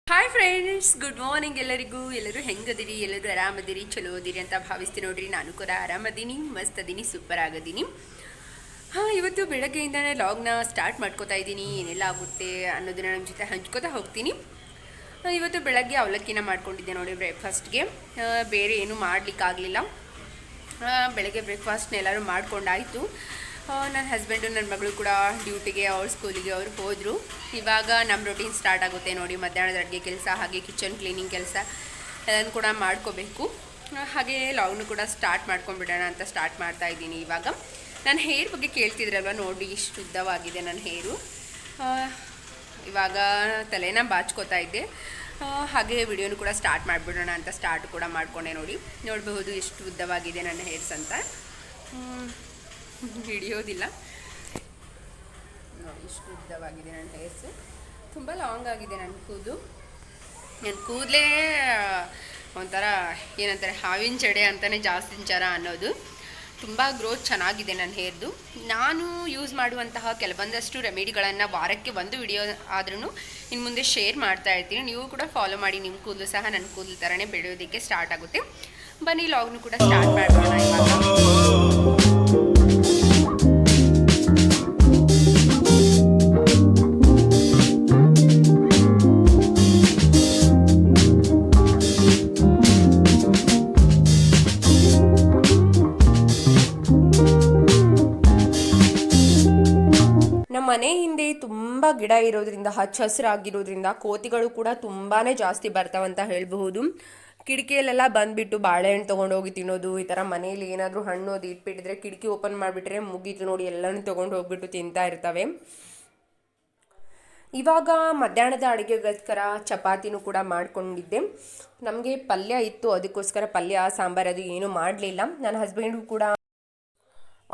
Hi friends, good morning ಎಲ್ಲರಿಗೂ. ಎಲ್ಲರೂ ಹೆಂಗದಿರಿ? ಎಲ್ಲರೂ ಆರಾಮದಿರಿ, ಚಲೋ ಓದಿರಿ ಅಂತ ಭಾವಿಸ್ತೀನಿ ನೋಡ್ರಿ. ನಾನು ಕೂಡ ಆರಾಮದೀನಿ, ಮಸ್ತ್ ಅದೀನಿ, ಸೂಪರ್ ಆಗದೀನಿ. ಇವತ್ತು ಬೆಳಗ್ಗೆಯಿಂದನೇ ಲಾಗ್ನ ಸ್ಟಾರ್ಟ್ ಮಾಡ್ಕೋತಾ ಇದ್ದೀನಿ. ಏನೆಲ್ಲ ಆಗುತ್ತೆ ಅನ್ನೋದನ್ನ ನಮ್ಮ ಜೊತೆ ಹಂಚ್ಕೋತಾ ಹೋಗ್ತೀನಿ. ಇವತ್ತು ಬೆಳಗ್ಗೆ ಅವಲಕ್ಕಿನ ಮಾಡ್ಕೊಂಡಿದ್ದೆ ನೋಡಿ ಬ್ರೇಕ್ಫಾಸ್ಟ್ಗೆ. ಬೇರೆ ಏನೂ ಮಾಡಲಿಕ್ಕಾಗಲಿಲ್ಲ. ಬೆಳಗ್ಗೆ ಬ್ರೇಕ್ಫಾಸ್ಟ್ನ ಎಲ್ಲರೂ ಮಾಡ್ಕೊಂಡಾಯಿತು. ನನ್ನ ಹಸ್ಬೆಂಡು ನನ್ನ ಮಗಳು ಕೂಡ ಡ್ಯೂಟಿಗೆ, ಅವ್ರ ಸ್ಕೂಲಿಗೆ ಅವ್ರು ಹೋದರು. ಇವಾಗ ನಮ್ಮ ರೊಟೀನ್ ಸ್ಟಾರ್ಟ್ ಆಗುತ್ತೆ ನೋಡಿ. ಮಧ್ಯಾಹ್ನದ ಅಡುಗೆ ಕೆಲಸ, ಹಾಗೆ ಕಿಚನ್ ಕ್ಲೀನಿಂಗ್ ಕೆಲಸ ಎಲ್ಲನೂ ಕೂಡ ಮಾಡ್ಕೋಬೇಕು. ಹಾಗೆ ಲಾಗ್ನು ಕೂಡ ಸ್ಟಾರ್ಟ್ ಮಾಡ್ಕೊಂಡ್ಬಿಡೋಣ ಅಂತ ಸ್ಟಾರ್ಟ್ ಮಾಡ್ತಾ ಇದ್ದೀನಿ. ಇವಾಗ ನನ್ನ ಹೇರ್ ಬಗ್ಗೆ ಕೇಳ್ತಿದ್ರಲ್ವ, ನೋಡಿ ಇಷ್ಟು ಉದ್ದವಾಗಿದೆ ನನ್ನ ಹೇರು. ಇವಾಗ ತಲೆನ ಬಾಚ್ಕೋತಾ ಇದ್ದೆ. ಹಾಗೆ ವಿಡಿಯೋನು ಕೂಡ ಸ್ಟಾರ್ಟ್ ಮಾಡಿಬಿಡೋಣ ಅಂತ ಸ್ಟಾರ್ಟ್ ಕೂಡ ಮಾಡಿಕೊಂಡೆ ನೋಡಿ. ನೋಡಬಹುದು ಎಷ್ಟು ಉದ್ದವಾಗಿದೆ ನನ್ನ ಹೇರ್ಸ್ ಅಂತ. ಹಿಡಿಯೋದಿಲ್ಲ ನೋಡಿ, ಇಷ್ಟು ಉದ್ದವಾಗಿದೆ ನನ್ನ ಹೇರ್ಸು. ತುಂಬ ಲಾಂಗ್ ಆಗಿದೆ ನನ್ನ ಕೂದಲೇ ಒಂಥರ ಏನಂತಾರೆ, ಹಾವಿನ ಚಡೆ ಅಂತಲೇ ಜಾಸ್ತಿ ಚರ ಅನ್ನೋದು. ತುಂಬ ಗ್ರೋತ್ ಚೆನ್ನಾಗಿದೆ ನನ್ನ ಹೇರ್ದು. ನಾನು ಯೂಸ್ ಮಾಡುವಂತಹ ಕೆಲವೊಂದಷ್ಟು ರೆಮಿಡಿಗಳನ್ನು ವಾರಕ್ಕೆ ಒಂದು ವಿಡಿಯೋ ಆದ್ರೂ ಇನ್ನು ಮುಂದೆ ಶೇರ್ ಮಾಡ್ತಾ ಇರ್ತೀನಿ. ನೀವು ಕೂಡ ಫಾಲೋ ಮಾಡಿ. ನಿಮ್ಮ ಕೂದಲು ಸಹ ನನ್ನ ಕೂದಲು ಥರನೇ ಬೆಳೆಯೋದಕ್ಕೆ ಸ್ಟಾರ್ಟ್ ಆಗುತ್ತೆ. ಬನ್ನಿ ಲಾಗ್ನು ಕೂಡ ಸ್ಟಾರ್ಟ್ ಮಾಡೋಣ ಇವಾಗ. ಮನೆ ಹಿಂದೆ ತುಂಬ ಗಿಡ ಇರೋದ್ರಿಂದ, ಹಚ್ಚ ಹಸಿರಾಗಿರೋದ್ರಿಂದ ಕೋತಿಗಳು ಕೂಡ ತುಂಬಾ ಜಾಸ್ತಿ ಬರ್ತಾವಂತ ಹೇಳಬಹುದು. ಕಿಟಕಿಯಲ್ಲೆಲ್ಲ ಬಂದುಬಿಟ್ಟು ಬಾಳೆಹಣ್ಣು ತೊಗೊಂಡೋಗಿ ತಿನ್ನೋದು, ಈ ಥರ ಮನೇಲಿ ಏನಾದರೂ ಹಣ್ಣು ಅದು ಇಟ್ಬಿಟ್ಟಿದ್ರೆ ಕಿಟಕಿ ಓಪನ್ ಮಾಡಿಬಿಟ್ರೆ ಮುಗೀತು ನೋಡಿ, ಎಲ್ಲನೂ ತೊಗೊಂಡು ಹೋಗ್ಬಿಟ್ಟು ತಿಂತಾ ಇರ್ತವೆ. ಇವಾಗ ಮಧ್ಯಾಹ್ನದ ಅಡುಗೆಗೋಸ್ಕರ ಚಪಾತಿನೂ ಕೂಡ ಮಾಡ್ಕೊಂಡಿದ್ದೆ. ನಮಗೆ ಪಲ್ಯ ಇತ್ತು, ಅದಕ್ಕೋಸ್ಕರ ಪಲ್ಯ ಸಾಂಬಾರು ಅದು ಏನೂ ಮಾಡಲಿಲ್ಲ. ನನ್ನ ಹಸ್ಬೆಂಡು ಕೂಡ,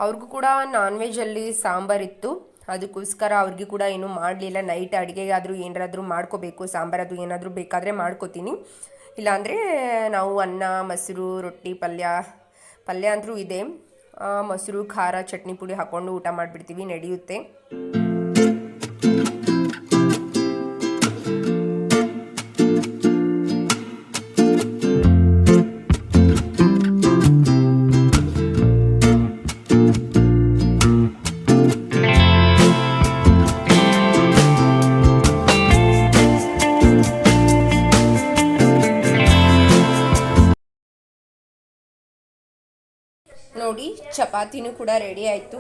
ಅವ್ರಿಗೂ ಕೂಡ ನಾನ್ ವೆಜ್ಜಲ್ಲಿ ಸಾಂಬಾರಿತ್ತು, ಅದಕ್ಕೋಸ್ಕರ ಅವ್ರಿಗೆ ಕೂಡ ಏನೂ ಮಾಡಲಿಲ್ಲ. ನೈಟ್ ಅಡುಗೆಗಾದರೂ ಏನಾದರೂ ಮಾಡ್ಕೋಬೇಕು, ಸಾಂಬಾರದು ಏನಾದರೂ ಬೇಕಾದರೆ ಮಾಡ್ಕೋತೀನಿ. ಇಲ್ಲಾಂದರೆ ನಾವು ಅನ್ನ, ಮೊಸರು, ರೊಟ್ಟಿ, ಪಲ್ಯ ಅಂತೂ ಇದೆ, ಮೊಸರು, ಖಾರ, ಚಟ್ನಿ ಪುಡಿ ಹಾಕ್ಕೊಂಡು ಊಟ ಮಾಡಿಬಿಡ್ತೀವಿ, ನಡೆಯುತ್ತೆ. ನೋಡಿ ಚಪಾತಿನೂ ಕೂಡ ರೆಡಿ ಆಯಿತು.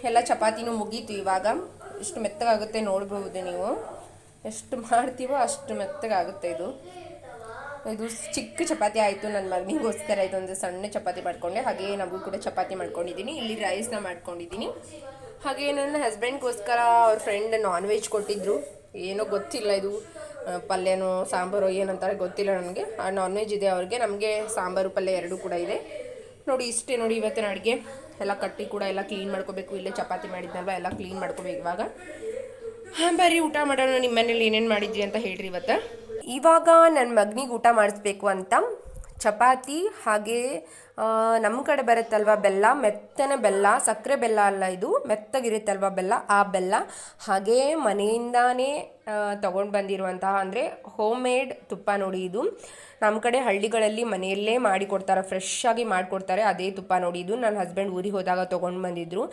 ಎಲ್ಲ ಚಪಾತಿನೂ ಮುಗೀತು. ಇವಾಗ ಎಷ್ಟು ಮೆತ್ತಗಾಗುತ್ತೆ ನೋಡ್ಬೋದು ನೀವು. ಎಷ್ಟು ಮಾಡ್ತೀವೋ ಅಷ್ಟು ಮೆತ್ತಗಾಗುತ್ತೆ. ಇದು ಚಿಕ್ಕ ಚಪಾತಿ ಆಯಿತು. ನನ್ನ ಮಗನಿಗೋಸ್ಕರ ಇದೊಂದು ಸಣ್ಣ ಚಪಾತಿ ಮಾಡ್ಕೊಂಡೆ. ಹಾಗೆ ನಮಗೂ ಕೂಡ ಚಪಾತಿ ಮಾಡ್ಕೊಂಡಿದ್ದೀನಿ. ಇಲ್ಲಿ ರೈಸ್ನ ಮಾಡ್ಕೊಂಡಿದ್ದೀನಿ. ಹಾಗೆ ನನ್ನ ಹಸ್ಬೆಂಡ್ಗೋಸ್ಕರ ಅವ್ರ ಫ್ರೆಂಡ್ ನಾನ್ ವೆಜ್ ಕೊಟ್ಟಿದ್ದರು. ಏನೋ ಗೊತ್ತಿಲ್ಲ, ಇದು ಪಲ್ಯನೋ ಸಾಂಬಾರು ಏನಂತಾರೆ ಗೊತ್ತಿಲ್ಲ ನನಗೆ. ಆ ನಾನ್ ವೆಜ್ ಇದೆ ಅವ್ರಿಗೆ, ನಮಗೆ ಸಾಂಬಾರು ಪಲ್ಯ ಎರಡೂ ಕೂಡ ಇದೆ ನೋಡಿ. ಇಷ್ಟೇ ನೋಡಿ ಇವತ್ತಿನ ಅಡುಗೆ. ಎಲ್ಲ ಕಟ್ಟಿ ಕೂಡ ಎಲ್ಲ ಕ್ಲೀನ್ ಮಾಡ್ಕೋಬೇಕು. ಇಲ್ಲೇ ಚಪಾತಿ ಮಾಡಿದ್ನಲ್ವ, ಎಲ್ಲ ಕ್ಲೀನ್ ಮಾಡ್ಕೋಬೇಕು ಇವಾಗ. ಬರೀ ಊಟ ಮಾಡೋಣ. ನಿಮ್ಮ ಮನೇಲಿ ಏನೇನು ಮಾಡಿದ್ರಿ ಅಂತ ಹೇಳ್ರಿ ಇವತ್ತು. ಇವಾಗ ನನ್ನ ಮಗನಿಗೆ ಊಟ ಮಾಡಿಸ್ಬೇಕು ಅಂತ ಚಪಾತಿ, ಹಾಗೆ ನಮ್ಮ ಕಡೆ ಬರುತ್ತಲ್ವ ಬೆಲ್ಲ, ಮೆತ್ತನೆ ಬೆಲ್ಲ, ಸಕ್ಕರೆ ಬೆಲ್ಲ ಅಲ್ಲ, ಇದು ಮೆತ್ತಗಿರುತ್ತಲ್ವ ಬೆಲ್ಲ, ಆ ಬೆಲ್ಲ, ಹಾಗೆ ಮನೆಯಿಂದಾನೇ ತೊಗೊಂಡು ಬಂದಿರುವಂತಹ ಅಂದರೆ ಹೋಮ್ ಮೇಡ್ ತುಪ್ಪ ನೋಡಿ. ಇದು ನಮ್ಮ ಕಡೆ ಹಳ್ಳಿಗಳಲ್ಲಿ ಮನೆಯಲ್ಲೇ ಮಾಡಿಕೊಡ್ತಾರೆ, ಫ್ರೆಶ್ ಆಗಿ ಮಾಡಿಕೊಡ್ತಾರೆ. ಅದೇ ತುಪ್ಪ ನೋಡಿ. ಇದು ನನ್ನ ಹಸ್ಬೆಂಡ್ ಊರಿಗೆ ಹೋದಾಗ ತೊಗೊಂಡು ಬಂದಿದ್ರು.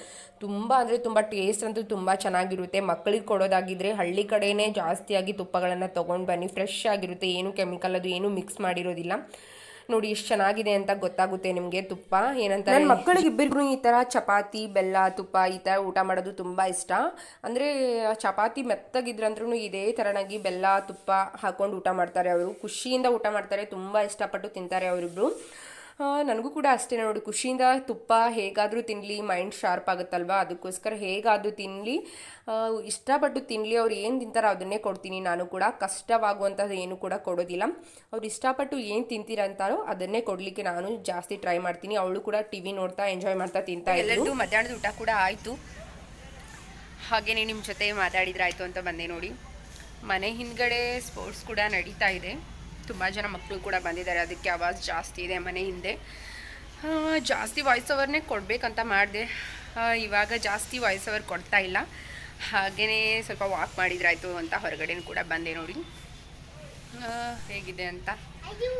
ತುಂಬ ಅಂದರೆ ತುಂಬ ಟೇಸ್ಟ್ ಅಂತೂ ತುಂಬ ಚೆನ್ನಾಗಿರುತ್ತೆ. ಮಕ್ಕಳಿಗೆ ಕೊಡೋದಾಗಿದ್ದರೆ ಹಳ್ಳಿ ಕಡೆಯೇ ಜಾಸ್ತಿಯಾಗಿ ತುಪ್ಪಗಳನ್ನು ತೊಗೊಂಡು ಬನ್ನಿ. ಫ್ರೆಶ್ ಆಗಿರುತ್ತೆ, ಏನು ಕೆಮಿಕಲ್ ಅದು ಏನು ಮಿಕ್ಸ್ ಮಾಡಿರೋದಿಲ್ಲ ನೋಡಿ. ಎಷ್ಟು ಚೆನ್ನಾಗಿದೆ ಅಂತ ಗೊತ್ತಾಗುತ್ತೆ ನಿಮಗೆ. ತುಪ್ಪ ಏನಂತ, ನನ್ನ ಮಕ್ಕಳಿಗೆ ಇಬ್ಬರಿಗೂ ಈ ಥರ ಚಪಾತಿ, ಬೆಲ್ಲ, ತುಪ್ಪ ಈ ಥರ ಊಟ ಮಾಡೋದು ತುಂಬ ಇಷ್ಟ. ಅಂದರೆ ಚಪಾತಿ ಮೆತ್ತಗಿದ್ರಂದ್ರೂ ಇದೇ ಥರನಾಗಿ ಬೆಲ್ಲ, ತುಪ್ಪ ಹಾಕ್ಕೊಂಡು ಊಟ ಮಾಡ್ತಾರೆ. ಅವರು ಖುಷಿಯಿಂದ ಊಟ ಮಾಡ್ತಾರೆ, ತುಂಬ ಇಷ್ಟಪಟ್ಟು ತಿಂತಾರೆ ಅವರಿಬ್ಬರು. ನನಗೂ ಕೂಡ ಅಷ್ಟೇ ನೋಡಿ, ಖುಷಿಯಿಂದ ತುಪ್ಪ ಹೇಗಾದರೂ ತಿನ್ನಲಿ, ಮೈಂಡ್ ಶಾರ್ಪ್ ಆಗುತ್ತಲ್ವ, ಅದಕ್ಕೋಸ್ಕರ ಹೇಗಾದರೂ ತಿನ್ನಲಿ, ಇಷ್ಟಪಟ್ಟು ತಿನ್ನಲಿ. ಅವ್ರು ಏನು ತಿಂತಾರೋ ಅದನ್ನೇ ಕೊಡ್ತೀನಿ. ನಾನು ಕೂಡ ಕಷ್ಟವಾಗುವಂಥದ್ದು ಏನು ಕೂಡ ಕೊಡೋದಿಲ್ಲ. ಅವ್ರು ಇಷ್ಟಪಟ್ಟು ಏನು ತಿಂತೀರಂತಾರೋ ಅದನ್ನೇ ಕೊಡಲಿಕ್ಕೆ ನಾನು ಜಾಸ್ತಿ ಟ್ರೈ ಮಾಡ್ತೀನಿ. ಅವಳು ಕೂಡ ಟಿವಿ ನೋಡ್ತಾ ಎಂಜಾಯ್ ಮಾಡ್ತಾ ತಿಂತಾ ಇದ್ಲು. ಎಲ್ಲರೂ ಮಧ್ಯಾಹ್ನದ ಊಟ ಕೂಡ ಆಯಿತು. ಹಾಗೆಯೇ ನಿಮ್ಮ ಜೊತೆ ಮಾತಾಡಿದ್ರೆ ಆಯಿತು ಅಂತ ಬಂದೆ ನೋಡಿ. ಮನೆ ಹಿಂದ್ಗಡೆ ಸ್ಪೋರ್ಟ್ಸ್ ಕೂಡ ನಡೀತಾ ಇದೆ. ತುಂಬ ಜನ ಮಕ್ಕಳು ಕೂಡ ಬಂದಿದ್ದಾರೆ, ಅದಕ್ಕೆ ಆವಾಜ್ ಜಾಸ್ತಿ ಇದೆ ಮನೆ ಹಿಂದೆ. ಜಾಸ್ತಿ ವಾಯ್ಸ್ ಓವರ್ನೇ ಕೊಡಬೇಕಂತ ಮಾಡಿದೆ. ಇವಾಗ ಜಾಸ್ತಿ ವಾಯ್ಸ್ ಓವರ್ ಕೊಡ್ತಾ ಇಲ್ಲ. ಹಾಗೆಯೇ ಸ್ವಲ್ಪ ವಾಕ್ ಮಾಡಿದ್ರಾಯ್ತು ಅಂತ ಹೊರಗಡೆ ಕೂಡ ಬಂದೆ ನೋಡಿ ಹೇಗಿದೆ ಅಂತ.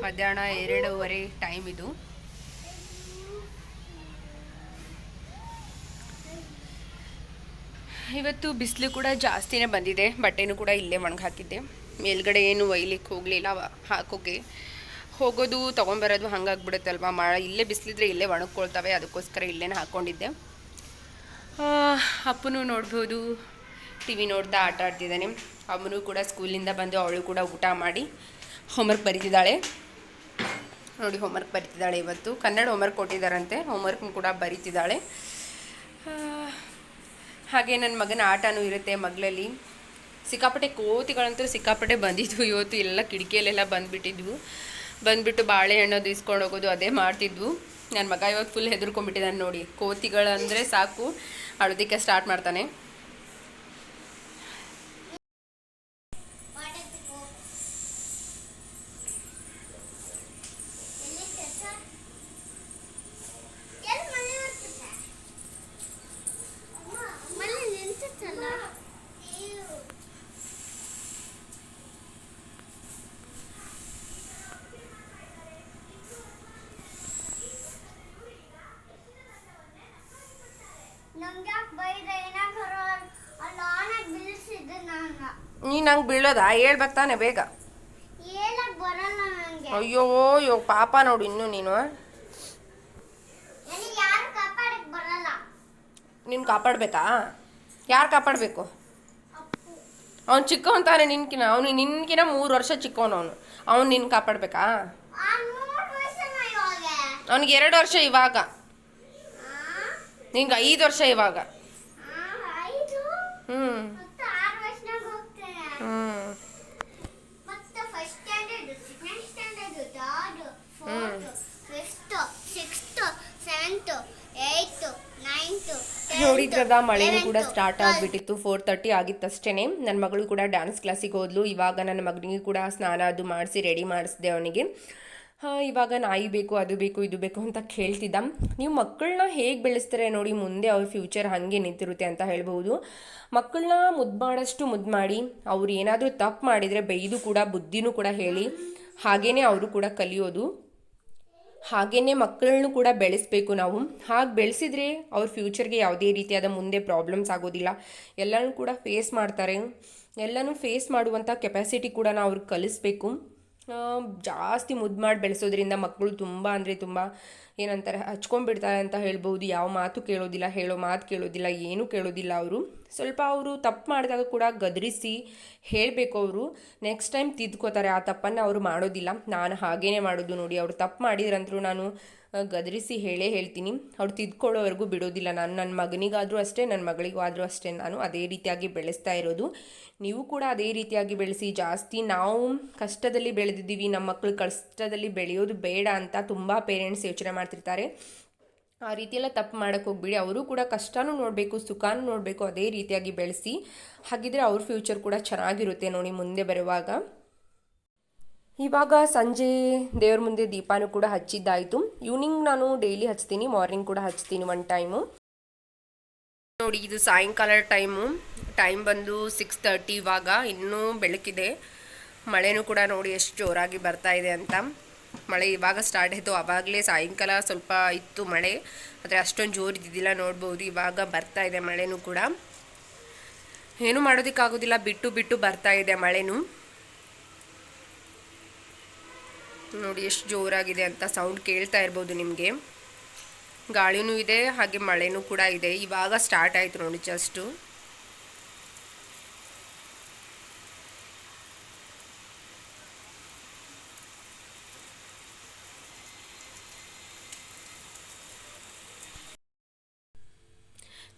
ಮಧ್ಯಾಹ್ನ 2:30 ಟೈಮ್ ಇದು. ಇವತ್ತು ಬಿಸಿಲು ಕೂಡ ಜಾಸ್ತಿನೇ ಬಂದಿದೆ. ಬಟ್ಟೆನೂ ಕೂಡ ಇಲ್ಲೇ ಒಣಗಿ ಹಾಕಿದ್ದೆ. ಮೇಲ್ಗಡೆ ಏನು ಒಯ್ಲಿಕ್ಕೆ ಹೋಗಲಿಲ್ಲ, ಹಾಕೋಕೆ ಹೋಗೋದು ತೊಗೊಂಬರೋದು ಹಂಗಾಗ್ಬಿಡುತ್ತಲ್ವ. ಮಳೆ ಇಲ್ಲೇ ಬಿಸಿಲಿದ್ರೆ ಇಲ್ಲೇ ಒಣಗ್ಕೊಳ್ತವೆ, ಅದಕ್ಕೋಸ್ಕರ ಇಲ್ಲೇ ಹಾಕ್ಕೊಂಡಿದ್ದೆ. ಅಪ್ಪನೂ ನೋಡ್ಬೋದು ಟಿ ವಿ ನೋಡ್ತಾ ಆಟ ಆಡ್ತಿದ್ದಾನೆ. ಅವನು ಕೂಡ ಸ್ಕೂಲಿಂದ ಬಂದು ಅವಳು ಕೂಡ ಊಟ ಮಾಡಿ ಹೋಮ್ವರ್ಕ್ ಬರೀತಿದ್ದಾಳೆ ನೋಡಿ. ಹೋಮ್ವರ್ಕ್ ಬರೀತಿದ್ದಾಳೆ. ಇವತ್ತು ಕನ್ನಡ ಹೋಮ್ವರ್ಕ್ ಕೊಟ್ಟಿದ್ದಾರಂತೆ, ಹೋಮ್ವರ್ಕ್ನು ಕೂಡ ಬರೀತಿದ್ದಾಳೆ. ಹಾಗೆ ನನ್ನ ಮಗನ ಆಟನೂ ಇರುತ್ತೆ ಮಗ್ಳಲ್ಲಿ. ಸಿಕ್ಕಾಪಟ್ಟೆ ಕೋತಿಗಳಂತೂ ಸಿಕ್ಕಾಪಟ್ಟೆ ಬಂದಿದ್ವು ಇವತ್ತು. ಎಲ್ಲ ಕಿಟಕಿಯಲ್ಲೆಲ್ಲ ಬಂದುಬಿಟ್ಟು ಬಾಳೆಹಣ್ಣು ಇಸ್ಕೊಂಡು ಹೋಗೋದು ಅದೇ ಮಾಡ್ತಿದ್ವು. ನನ್ನ ಮಗ ಇವತ್ತು ಫುಲ್ ಹೆದರ್ಕೊಂಡ್ಬಿಟ್ಟಿದ್ದಾನೆ ನೋಡಿ. ಕೋತಿಗಳಂದರೆ ಸಾಕು ಅಳೋದಕ್ಕೆ ಸ್ಟಾರ್ಟ್ ಮಾಡ್ತಾನೆ. ನೀ ನಂಗೆ ಬೀಳೋದಾ? ಹೇಳ್ಬೇಕು ತಾನೆ ಬೇಗ. ಅಯ್ಯೋ ಅಯ್ಯೋ ಪಾಪ ನೋಡು ಇನ್ನು ನೀನು. ನೀನು ಕಾಪಾಡಬೇಕಾ? ಯಾರು ಕಾಪಾಡಬೇಕು? ಅವ್ನು ಚಿಕ್ಕವನ್ ತಾನೆ ನಿನ್ಕಿನ. ನಿನ್ಕಿನ 3 ವರ್ಷ ಚಿಕ್ಕವನು ಅವ್ನು ನಿನ್ನ ಕಾಪಾಡಬೇಕಾ? ಅವ್ನಿಗೆ 2 ವರ್ಷ ಇವಾಗ, ನಿಂಗೆ 5 ವರ್ಷ ಇವಾಗ. ನೋಡಿದ್ರದ ಮಳೆನೂ ಕೂಡ ಸ್ಟಾರ್ಟ್ ಆಗಿಬಿಟ್ಟಿತ್ತು. 4:30 ಆಗಿತ್ತಷ್ಟೇ. ನನ್ನ ಮಗಳು ಕೂಡ ಡ್ಯಾನ್ಸ್ ಕ್ಲಾಸಿಗೆ ಹೋದ್ಲು. ಇವಾಗ ನನ್ನ ಮಗನಿಗೆ ಕೂಡ ಸ್ನಾನ ಅದು ಮಾಡಿಸಿ ರೆಡಿ ಮಾಡಿಸಿದೆ ಅವನಿಗೆ. ಇವಾಗ ನಾಯಿ ಬೇಕು, ಅದು ಬೇಕು, ಇದು ಬೇಕು ಅಂತ ಕೇಳ್ತಿದ್ದ. ನೀವು ಮಕ್ಕಳನ್ನ ಹೇಗೆ ಬೆಳೆಸ್ತಾರೆ ನೋಡಿ, ಮುಂದೆ ಅವ್ರ ಫ್ಯೂಚರ್ ಹಾಗೆ ನಿಂತಿರುತ್ತೆ ಅಂತ ಹೇಳ್ಬೋದು. ಮಕ್ಕಳನ್ನ ಮುದ್ದು ಮಾಡೋಷ್ಟು ಮುದ್ದು ಮಾಡಿ, ಅವ್ರು ಏನಾದರೂ ತಪ್ಪು ಮಾಡಿದರೆ ಬೈದು ಕೂಡ ಬುದ್ಧಿನೂ ಕೂಡ ಹೇಳಿ, ಹಾಗೇ ಅವರು ಕೂಡ ಕಲಿಯೋದು. ಹಾಗೆಯೇ ಮಕ್ಕಳನ್ನು ಕೂಡ ಬೆಳೆಸಬೇಕು ನಾವು. ಹಾಗೆ ಬೆಳೆಸಿದ್ರೆ ಅವ್ರ ಫ್ಯೂಚರ್ಗೆ ಯಾವುದೇ ರೀತಿಯಾದ ಮುಂದೆ ಪ್ರಾಬ್ಲಮ್ಸ್ ಆಗೋದಿಲ್ಲ. ಎಲ್ಲನೂ ಕೂಡ ಫೇಸ್ ಮಾಡ್ತಾರೆ. ಎಲ್ಲನೂ ಫೇಸ್ ಮಾಡುವಂಥ ಕೆಪಾಸಿಟಿ ಕೂಡ ನಾವು ಅವ್ರಿಗೆ ಕಲಿಸ್ಬೇಕು. ಜಾಸ್ತಿ ಮುದ್ದು ಮಾಡಿ ಬೆಳೆಸೋದ್ರಿಂದ ಮಕ್ಕಳು ತುಂಬ ಅಂದರೆ ತುಂಬ ಏನಂತಾರೆ ಹಚ್ಕೊಂಡ್ಬಿಡ್ತಾರೆ ಅಂತ ಹೇಳ್ಬೋದು. ಯಾವ ಮಾತು ಕೇಳೋದಿಲ್ಲ, ಹೇಳೋ ಮಾತು ಕೇಳೋದಿಲ್ಲ, ಏನೂ ಕೇಳೋದಿಲ್ಲ ಅವರು. ಸ್ವಲ್ಪ ಅವರು ತಪ್ಪು ಮಾಡಿದಾಗ ಕೂಡ ಗದರಿಸಿ ಹೇಳಬೇಕು. ಅವರು ನೆಕ್ಸ್ಟ್ ಟೈಮ್ ತಿದ್ಕೋತಾರೆ. ಆ ತಪ್ಪನ್ನು ಅವರು ಮಾಡೋದಿಲ್ಲ. ನಾನು ಹಾಗೇ ಮಾಡೋದು ನೋಡಿ. ಅವರು ತಪ್ಪು ಮಾಡಿದ್ರಂತರೂ ನಾನು ಗದರಿಸಿ ಹೇಳ್ತೀನಿ. ಅವ್ರು ತಿದ್ಕೊಳ್ಳೋವರೆಗೂ ಬಿಡೋದಿಲ್ಲ ನಾನು. ನನ್ನ ಮಗನಿಗಾದರೂ ಅಷ್ಟೇ, ನನ್ನ ಮಗಳಿಗೂ ಆದರೂ ಅಷ್ಟೇ, ನಾನು ಅದೇ ರೀತಿಯಾಗಿ ಬೆಳೆಸ್ತಾ ಇರೋದು. ನೀವು ಕೂಡ ಅದೇ ರೀತಿಯಾಗಿ ಬೆಳೆಸಿ. ಜಾಸ್ತಿ ನಾವು ಕಷ್ಟದಲ್ಲಿ ಬೆಳೆದಿದ್ದೀವಿ, ನಮ್ಮ ಮಕ್ಕಳು ಕಷ್ಟದಲ್ಲಿ ಬೆಳೆಯೋದು ಬೇಡ ಅಂತ ತುಂಬ ಪೇರೆಂಟ್ಸ್ ಯೋಚನೆ ಮಾಡ್ತಿರ್ತಾರೆ. ಆ ರೀತಿಯೆಲ್ಲ ತಪ್ಪು ಮಾಡೋಕ್ಕೆ ಹೋಗ್ಬಿಡಿ. ಅವರು ಕೂಡ ಕಷ್ಟನೂ ನೋಡಬೇಕು, ಸುಖನೂ ನೋಡಬೇಕು. ಅದೇ ರೀತಿಯಾಗಿ ಬೆಳೆಸಿ. ಹಾಗಿದ್ರೆ ಅವ್ರ ಫ್ಯೂಚರ್ ಕೂಡ ಚೆನ್ನಾಗಿರುತ್ತೆ ನೋಡಿ ಮುಂದೆ ಬರುವಾಗ. ಇವಾಗ ಸಂಜೆ ದೇವ್ರ ಮುಂದೆ ದೀಪನೂ ಕೂಡ ಹಚ್ಚಿದ್ದಾಯಿತು. ಈವ್ನಿಂಗ್ ನಾನು ಡೈಲಿ ಹಚ್ತೀನಿ, ಮಾರ್ನಿಂಗ್ ಕೂಡ ಹಚ್ತೀನಿ 1 ಟೈಮು ನೋಡಿ. ಇದು ಸಾಯಂಕಾಲ ಟೈಮ್ ಬಂದು 6:30. ಇವಾಗ ಇನ್ನೂ ಬೆಳಕಿದೆ. ಮಳೆನೂ ಕೂಡ ನೋಡಿ ಎಷ್ಟು ಜೋರಾಗಿ ಬರ್ತಾ ಇದೆ ಅಂತ. ಮಳೆ ಇವಾಗ ಸ್ಟಾರ್ಟ್ ಆಯಿತು. ಆವಾಗಲೇ ಸಾಯಂಕಾಲ ಸ್ವಲ್ಪ ಇತ್ತು ಮಳೆ, ಆದರೆ ಅಷ್ಟೊಂದು ಜೋರು ಇದ್ದಿದ್ದಿಲ್ಲ ನೋಡ್ಬೋದು. ಇವಾಗ ಬರ್ತಾ ಇದೆ ಮಳೆನೂ ಕೂಡ. ಏನೂ ಮಾಡೋದಕ್ಕಾಗೋದಿಲ್ಲ, ಬಿಟ್ಟು ಬರ್ತಾ ಇದೆ ಮಳೆನೂ ನೋಡಿ. ಎಷ್ಟು ಜೋರಾಗಿದೆ ಅಂತ ಸೌಂಡ್ ಕೇಳ್ತಾ ಇರ್ಬೋದು ನಿಮಗೆ. ಗಾಳಿನೂ ಇದೆ, ಹಾಗೆ ಮಳೆನೂ ಕೂಡ ಇದೆ. ಇವಾಗ ಸ್ಟಾರ್ಟ್ ಆಯಿತು ನೋಡಿ ಜಸ್ಟು.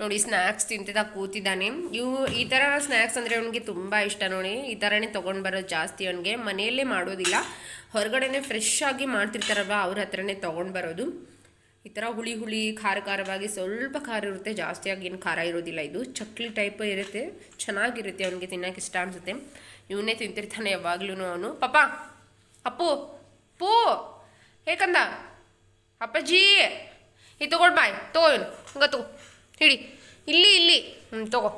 ನೋಡಿ ಸ್ನ್ಯಾಕ್ಸ್ ತಿಂತಿದ್ದ ಕೂತಿದ್ದಾನೆ. ಈ ಥರ ಸ್ನ್ಯಾಕ್ಸ್ ಅಂದರೆ ಅವನಿಗೆ ತುಂಬ ಇಷ್ಟ ನೋಡಿ. ಈ ಥರನೇ ತೊಗೊಂಡು ಬರೋದು ಜಾಸ್ತಿ ಅವನಿಗೆ. ಮನೆಯಲ್ಲೇ ಮಾಡೋದಿಲ್ಲ, ಹೊರಗಡೆನೇ ಫ್ರೆಶ್ ಆಗಿ ಮಾಡ್ತಿರ್ತಾರಲ್ವ ಅವ್ರ ಹತ್ರನೇ ತೊಗೊಂಡು ಬರೋದು. ಈ ಥರ ಹುಳಿ ಖಾರವಾಗಿ ಸ್ವಲ್ಪ ಖಾರ ಇರುತ್ತೆ, ಜಾಸ್ತಿಯಾಗಿ ಏನು ಖಾರ ಇರೋದಿಲ್ಲ. ಇದು ಚಕ್ಲಿ ಟೈಪ್ ಇರುತ್ತೆ, ಚೆನ್ನಾಗಿರುತ್ತೆ. ಅವನಿಗೆ ತಿನ್ನೋಕೆ ಇಷ್ಟ ಅನಿಸುತ್ತೆ. ಇವನ್ನೇ ತಿಂತಿರ್ತಾನೆ ಯಾವಾಗ್ಲೂ ಅವನು. ಪಾಪ ಅಪ್ಪು ಪೂ ಏಕಂದ ಅಪ್ಪಾಜಿ ಈ ತೊಗೊಂಡು ಬಾಯ್ ತಗೋ, ಇವನು ಹಂಗ ತಗೋ, ಹಿಡಿ ಇಲ್ಲಿ ತಗೋ.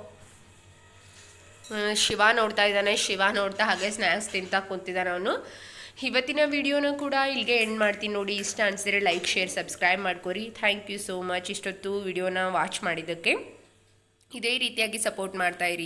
ಶಿವ ನೋಡ್ತಾ ಇದ್ದಾನೆ. ಶಿವ ನೋಡ್ತಾ ಹಾಗೆ ಸ್ನ್ಯಾಕ್ಸ್ ತಿಂತಾ ಕುಂತಿದ್ದಾನೆ ಅವನು. ಇವತ್ತಿನ ವಿಡಿಯೋನ ಕೂಡ ಇಲ್ಲಿಗೆ ಎಂಡ್ ಮಾಡ್ತೀನಿ ನೋಡಿ. ಇಷ್ಟ ಅನಿಸಿದ್ರೆ ಲೈಕ್, ಶೇರ್, ಸಬ್ಸ್ಕ್ರೈಬ್ ಮಾಡ್ಕೊರಿ. ಥ್ಯಾಂಕ್ ಯು ಸೋ ಮಚ್ ಇಷ್ಟೊತ್ತು ವಿಡಿಯೋನ ವಾಚ್ ಮಾಡಿದ್ದಕ್ಕೆ. ಇದೇ ರೀತಿಯಾಗಿ ಸಪೋರ್ಟ್ ಮಾಡ್ತಾಯಿರಿ.